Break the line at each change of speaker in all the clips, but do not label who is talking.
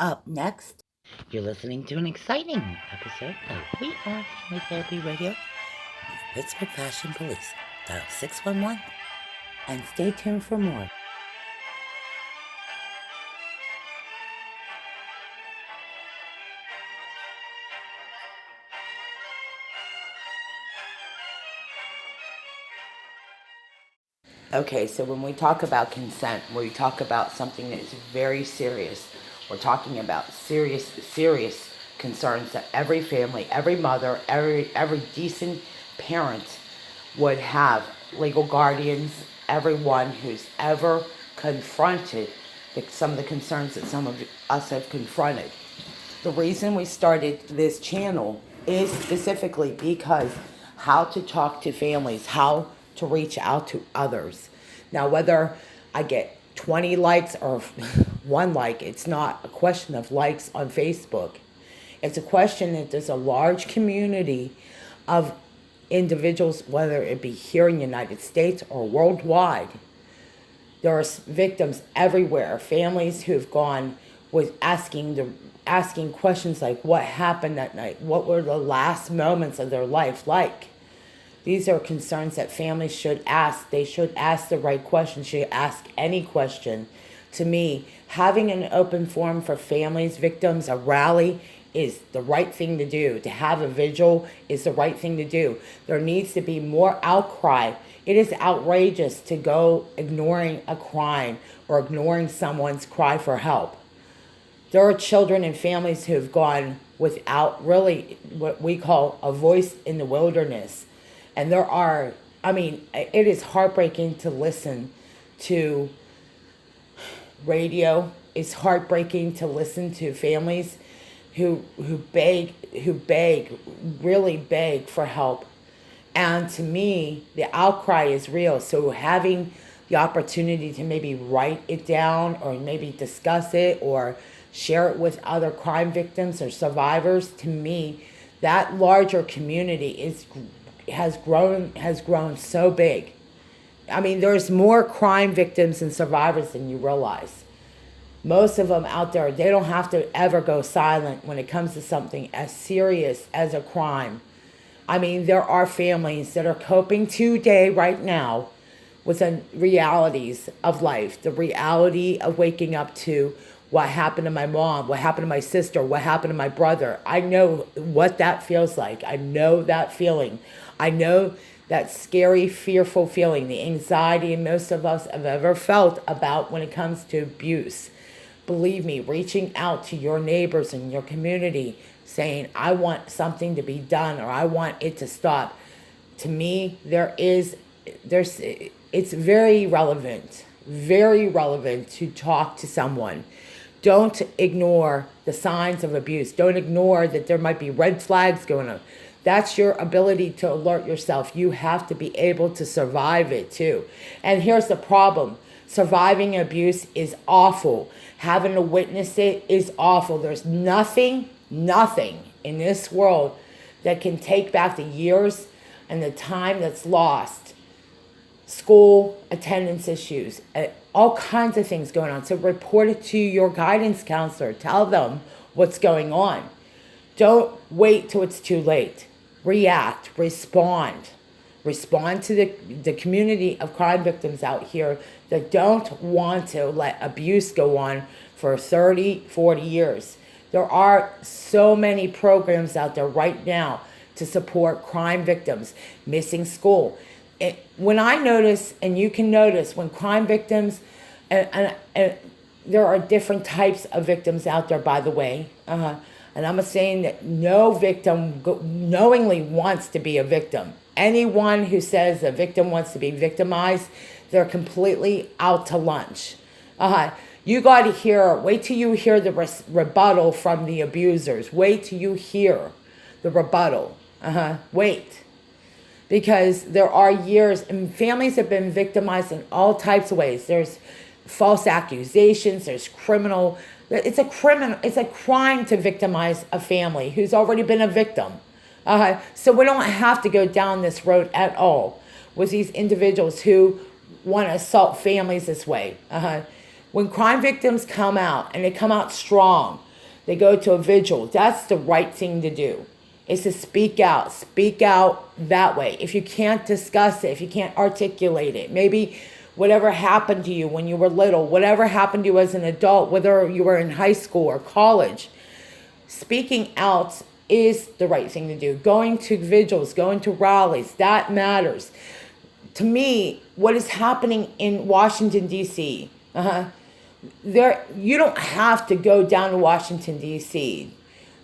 Up next, you're listening to an exciting episode of We Are Family Therapy Radio, Pittsburgh Fashion Police. Dial 611 and stay tuned for more. Okay, so when we talk about consent, we talk about something that is very serious. We're talking about serious concerns that every family, every mother, every decent parent would have. Legal guardians, everyone who's ever confronted some of the concerns that some of us have confronted. The reason we started this channel is specifically because how to talk to families, how to reach out to others. Now, whether I get 20 likes or one like, it's not a question of likes on Facebook. It's a question that there's a large community of individuals, whether it be here in the United States or worldwide. There are victims everywhere, families who've gone with asking questions like, what happened that night? What were the last moments of their life like? These are concerns that families should ask. They should ask the right questions. Should ask any question. To me, having an open forum for families, victims, a rally is the right thing to do. To have a vigil is the right thing to do. There needs to be more outcry. It is outrageous to go ignoring a crime or ignoring someone's cry for help. There are children and families who have gone without really what we call a voice in the wilderness. And it is heartbreaking to listen to radio. It's heartbreaking to listen to families who really beg for help. And to me, the outcry is real. So having the opportunity to maybe write it down or maybe discuss it or share it with other crime victims or survivors, to me, that larger community has grown so big. I mean, there's more crime victims and survivors than you realize. Most of them out there, they don't have to ever go silent when it comes to something as serious as a crime. I mean, there are families that are coping today, right now, with the realities of life, the reality of waking up to what happened to my mom, what happened to my sister, what happened to my brother. I know what that feels like. I know that feeling. I know that scary, fearful feeling, the anxiety most of us have ever felt about when it comes to abuse. Believe me, reaching out to your neighbors in your community, saying, I want something to be done or I want it to stop. To me, it's very relevant to talk to someone. Don't ignore the signs of abuse. Don't ignore that there might be red flags going on. That's your ability to alert yourself. You have to be able to survive it too. And here's the problem. Surviving abuse is awful. Having to witness it is awful. There's nothing in this world that can take back the years and the time that's lost. School attendance issues, all kinds of things going on. So report it to your guidance counselor. Tell them what's going on. Don't wait till it's too late. React, respond. Respond to the community of crime victims out here that don't want to let abuse go on for 30, 40 years. There are so many programs out there right now to support crime victims, missing school. When I notice, and you can notice, when crime victims, and there are different types of victims out there, by the way, and I'm not saying that no victim knowingly wants to be a victim. Anyone who says a victim wants to be victimized, they're completely out to lunch. You got to wait till you hear the rebuttal from the abusers. Wait till you hear the rebuttal. Wait. Because there are years, and families have been victimized in all types of ways. There's false accusations, there's it's a crime to victimize a family who's already been a victim. So we don't have to go down this road at all with these individuals who want to assault families this way. When crime victims come out, and they come out strong, They go to a vigil. That's the right thing to do, is to speak out. Speak out that way. If you can't discuss it, if you can't articulate it, maybe whatever happened to you when you were little, whatever happened to you as an adult, whether you were in high school or college, speaking out is the right thing to do. Going to vigils, going to rallies, that matters. To me, what is happening in Washington, D.C., you don't have to go down to Washington, D.C.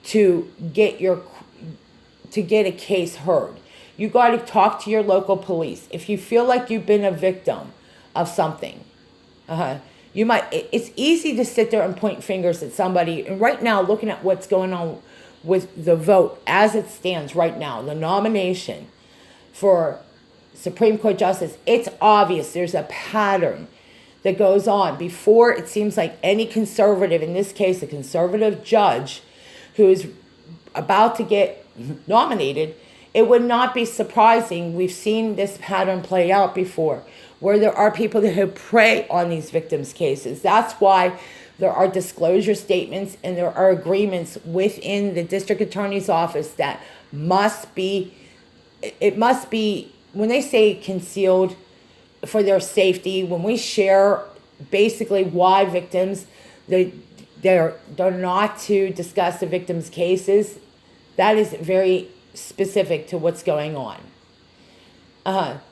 to get a case heard. You got to talk to your local police. If you feel like you've been a victim of something, it's easy to sit there and point fingers at somebody. And right now, looking at what's going on with the vote as it stands right now, the nomination for Supreme Court Justice, it's obvious there's a pattern that goes on. Before, it seems like any conservative, in this case a conservative judge who is about to get nominated, it would not be surprising. We've seen this pattern play out before, where there are people who prey on these victims' cases. That's why there are disclosure statements and there are agreements within the district attorney's office that must be, when they say concealed for their safety, when we share basically why victims, they're not to discuss the victims' cases, that is very specific to what's going on.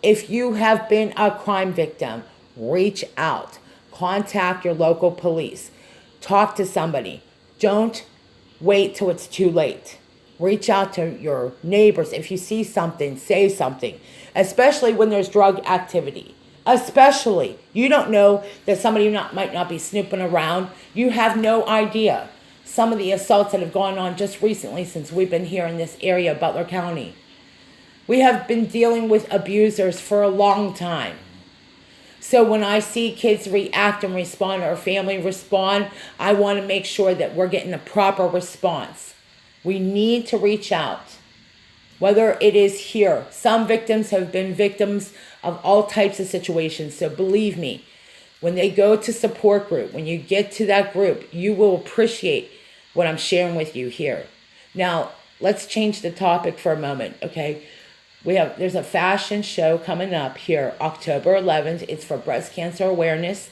If you have been a crime victim, reach out. Contact your local police. Talk to somebody. Don't wait till it's too late. Reach out to your neighbors. If you see something, say something. Especially when there's drug activity. Especially. You don't know that somebody might not be snooping around. You have no idea. Some of the assaults that have gone on just recently since we've been here in this area, Butler County. We have been dealing with abusers for a long time. So when I see kids react and respond, or family respond, I want to make sure that we're getting a proper response. We need to reach out. Whether it is here, some victims have been victims of all types of situations. So believe me, when they go to support group, when you get to that group, you will appreciate what I'm sharing with you here. Now, let's change the topic for a moment, okay? There's a fashion show coming up here, October 11th. It's for breast cancer awareness.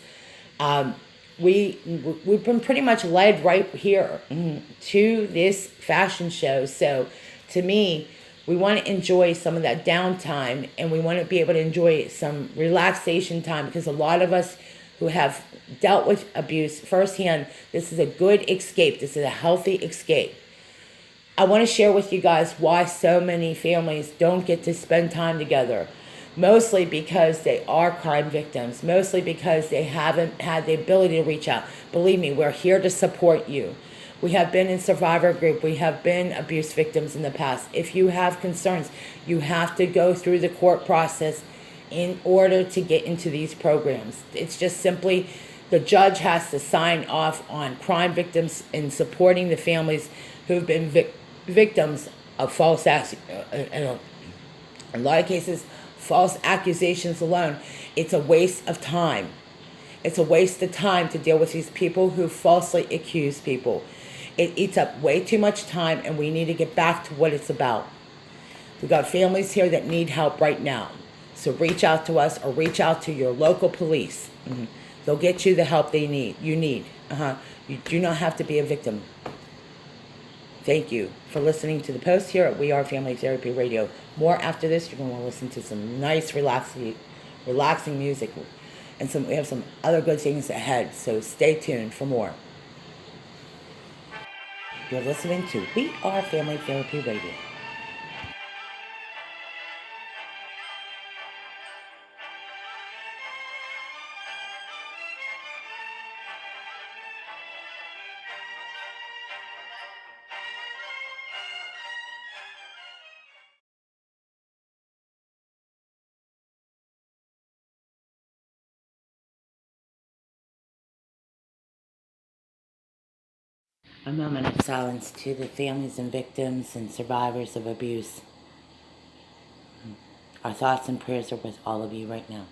We've been pretty much led right here to this fashion show. So to me, we want to enjoy some of that downtime, and we want to be able to enjoy some relaxation time, because a lot of us who have dealt with abuse firsthand, this is a good escape. This is a healthy escape. I want to share with you guys why so many families don't get to spend time together. Mostly because they are crime victims. Mostly because they haven't had the ability to reach out. Believe me, we're here to support you. We have been in survivor group. We have been abuse victims in the past. If you have concerns, you have to go through the court process in order to get into these programs. It's just simply the judge has to sign off on crime victims and supporting the families who've been victims of false in a lot of cases, false accusations alone. It's a waste of time. It's a waste of time to deal with these people who falsely accuse people. It eats up way too much time, and we need to get back to what it's about. We got families here that need help right now. So reach out to us, or reach out to your local police. They'll get you the help you need. You do not have to be a victim. Thank you for listening to the post here at We Are Family Therapy Radio. More after this. You're going to want to listen to some nice, relaxing music. And we have some other good things ahead. So stay tuned for more. You're listening to We Are Family Therapy Radio. A moment of silence to the families and victims and survivors of abuse. Our thoughts and prayers are with all of you right now.